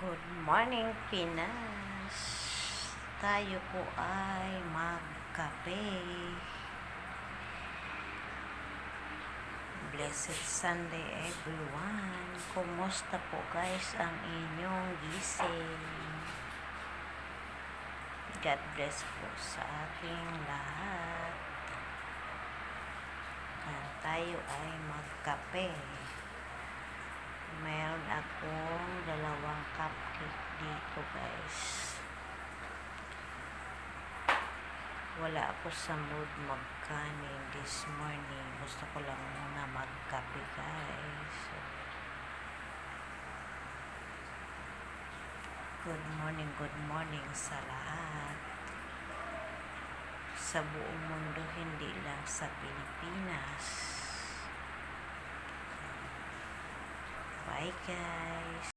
Good morning, Pinas! Tayo po ay magkape. Blessed Sunday, everyone! Kumusta po guys ang inyong gising? God bless po sa ating lahat. Tayo ay magkape. Meron akong 2 cupcake dito guys. Wala ako sa mood magkanin this morning. Gusto ko lang muna magkape guys. Good morning sa lahat. Sa buong mundo, hindi lang sa Pilipinas. Bye guys.